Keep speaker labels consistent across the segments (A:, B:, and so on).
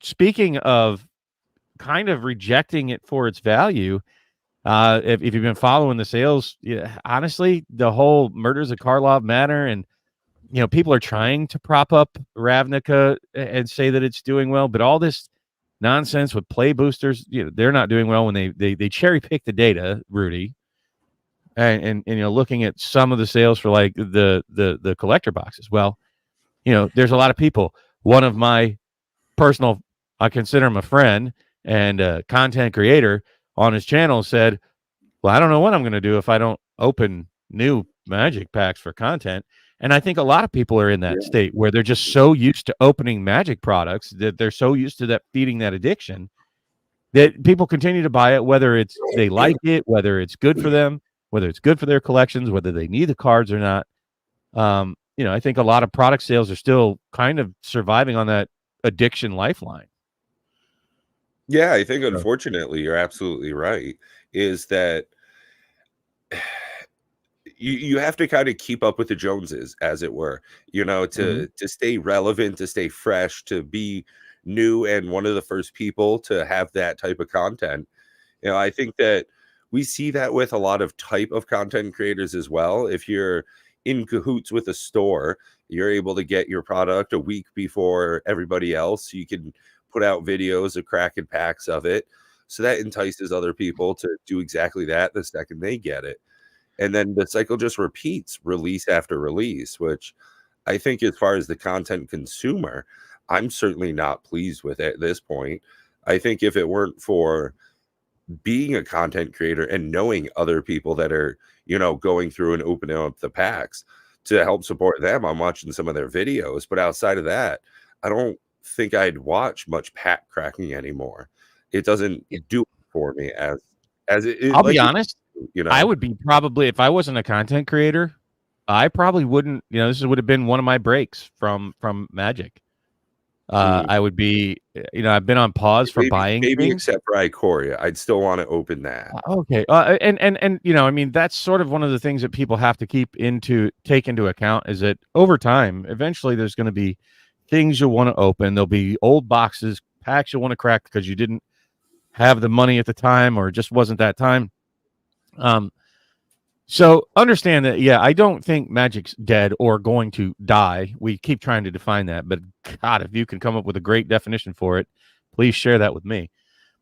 A: speaking of kind of rejecting it for its value, if you've been following the sales, honestly, the whole Murders of Karlov Manor, and people are trying to prop up Ravnica and say that it's doing well, but all this nonsense with play boosters, they're not doing well when they cherry pick the data, Rudy. And looking at some of the sales for like the collector boxes. Well, there's a lot of people. One of my personal, I consider him a friend and a content creator, on his channel said, well, I don't know what I'm going to do if I don't open new Magic packs for content. And I think a lot of people are in that state where they're just so used to opening Magic products that they're so used to that feeding that addiction that people continue to buy it, whether it's they like it, whether it's good for them, whether it's good for their collections, whether they need the cards or not. I think a lot of product sales are still kind of surviving on that addiction lifeline.
B: Yeah, I think unfortunately you're absolutely right. Is that you have to kind of keep up with the Joneses, as it were, to stay relevant, to stay fresh, to be new and one of the first people to have that type of content. I think that we see that with a lot of type of content creators as well. If you're in cahoots with a store, you're able to get your product a week before everybody else. You can put out videos of cracking packs of it. So that entices other people to do exactly that the second they get it. And then the cycle just repeats, release after release, which I think as far as the content consumer, I'm certainly not pleased with at this point. I think if it weren't for being a content creator and knowing other people that are, going through and opening up the packs to help support them, I'm watching some of their videos. But outside of that, I don't think I'd watch much pack cracking anymore. It doesn't do it for me as it.
A: I'll be honest. I would be probably, if I wasn't a content creator, I probably wouldn't. This would have been one of my breaks from Magic. I would be, I've been on pause for buying
B: maybe
A: things.
B: Except for Ikoria, I'd still want to open that.
A: Okay, and that's sort of one of the things that people have to take into account is that over time, eventually, there's going to be things you'll want to open. There'll be old boxes, packs you'll want to crack because you didn't have the money at the time or it just wasn't that time. So understand that, I don't think Magic's dead or going to die. We keep trying to define that, but God, if you can come up with a great definition for it, please share that with me.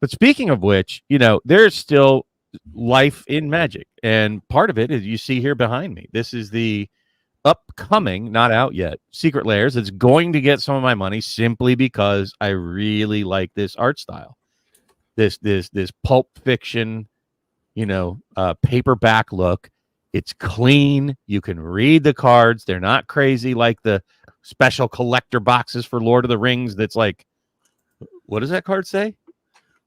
A: But speaking of which, there's still life in Magic, and part of it is you see here behind me. This is the upcoming, not out yet, Secret Lairs. It's going to get some of my money simply because I really like this art style. This Pulp Fiction, paperback look. It's clean. You can read the cards. They're not crazy like the special collector boxes for Lord of the Rings. That's like, what does that card say?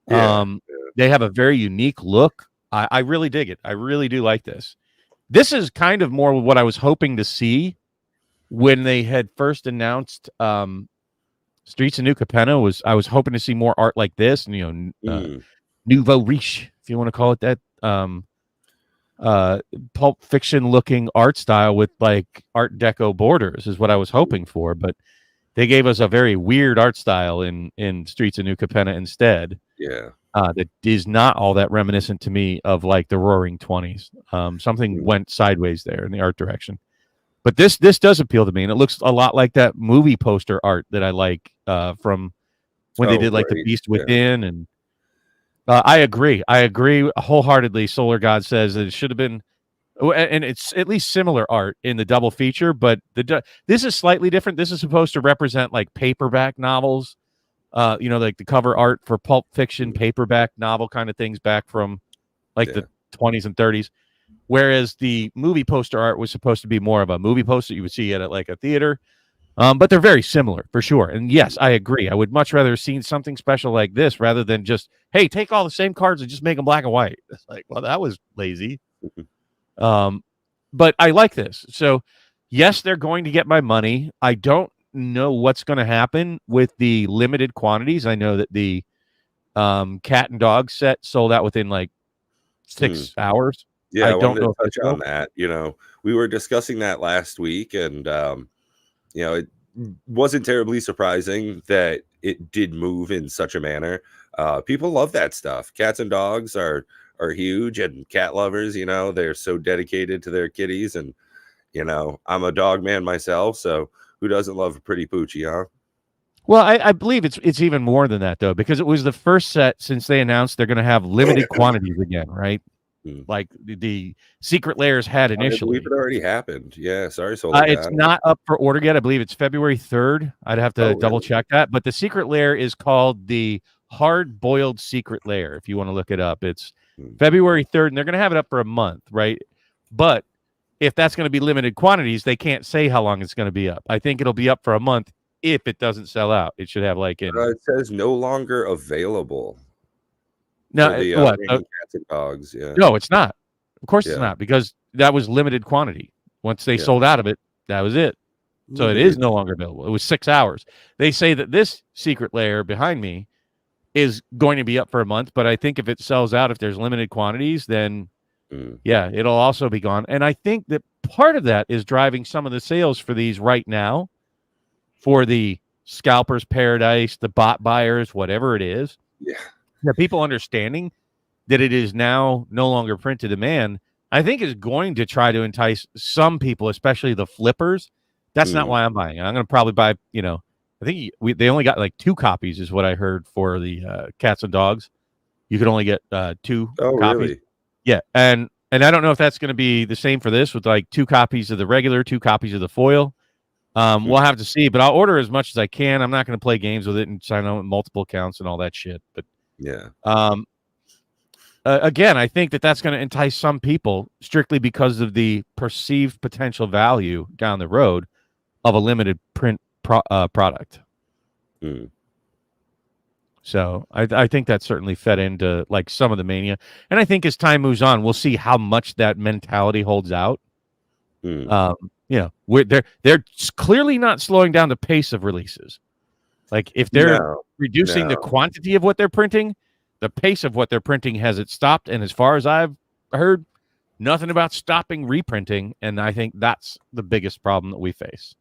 A: They have a very unique look. I really dig it. I really do like this. This is kind of more what I was hoping to see when they had first announced Streets of New Capenna. I was hoping to see more art like this, and nouveau riche, if you want to call it that. Pulp Fiction looking art style with like Art Deco borders is what I was hoping for, but they gave us a very weird art style in Streets of New Capenna instead. That is not all that reminiscent to me of like the Roaring 20s. Something went sideways there in the art direction. But this does appeal to me, and it looks a lot like that movie poster art that I like from when they did like The Beast Within. And I agree wholeheartedly. Solar God says that it should have been, and it's at least similar art in the double feature, but this is slightly different. This is supposed to represent like paperback novels, like the cover art for Pulp Fiction paperback novel kind of things back from like the 20s and 30s. Whereas the movie poster art was supposed to be more of a movie poster you would see at like a theater. But they're very similar for sure. And yes, I agree. I would much rather have seen something special like this rather than just, hey, take all the same cards and just make them black and white. It's like, well, that was lazy. But I like this. So yes, they're going to get my money. I don't know what's going to happen with the limited quantities. I know that the cat and dog set sold out within like 6 hours.
B: Yeah, I don't know if touch on that. We were discussing that last week, and wasn't terribly surprising that it did move in such a manner. People love that stuff. Cats and dogs are huge, and cat lovers, they're so dedicated to their kitties. And I'm a dog man myself, so who doesn't love a pretty poochie, huh?
A: Well, I believe it's even more than that, though, because it was the first set since they announced they're going to have limited quantities again, right? Like the secret layers had initially.
B: I believe it already happened. Yeah, sorry,
A: it's not up for order yet. I believe it's February 3rd. I'd have to double check that. But the secret layer is called the Hard Boiled Secret Layer. If you want to look it up, it's February 3rd, and they're going to have it up for a month, right? But if that's going to be limited quantities, they can't say how long it's going to be up. I think it'll be up for a month if it doesn't sell out. It should have like
B: it says no longer available.
A: No, what?
B: Cats and dogs. Yeah.
A: No, it's not. Of course it's not, because that was limited quantity. Once they sold out of it, that was it. So it is no longer available. It was 6 hours. They say that this secret layer behind me is going to be up for a month, but I think if it sells out, if there's limited quantities, then yeah, it'll also be gone. And I think that part of that is driving some of the sales for these right now, for the scalpers paradise, the bot buyers, whatever it is.
B: Yeah.
A: The people understanding that it is now no longer print to demand, I think is going to try to entice some people, especially the flippers. That's not why I'm buying it. I'm going to probably buy, I think they only got like 2 copies is what I heard for the cats and dogs. You could only get 2 copies.
B: Really?
A: Yeah. And I don't know if that's going to be the same for this with like 2 copies of the regular, 2 copies of the foil. We'll have to see, but I'll order as much as I can. I'm not going to play games with it and sign on with multiple accounts and all that shit. But
B: yeah.
A: Again, I think that that's going to entice some people strictly because of the perceived potential value down the road of a limited print product. So I think that certainly fed into like some of the mania. And I think as time moves on, we'll see how much that mentality holds out. They're clearly not slowing down the pace of releases. Like if they're reducing the quantity of what they're printing, the pace of what they're printing has it stopped. And as far as I've heard, nothing about stopping reprinting. And I think that's the biggest problem that we face.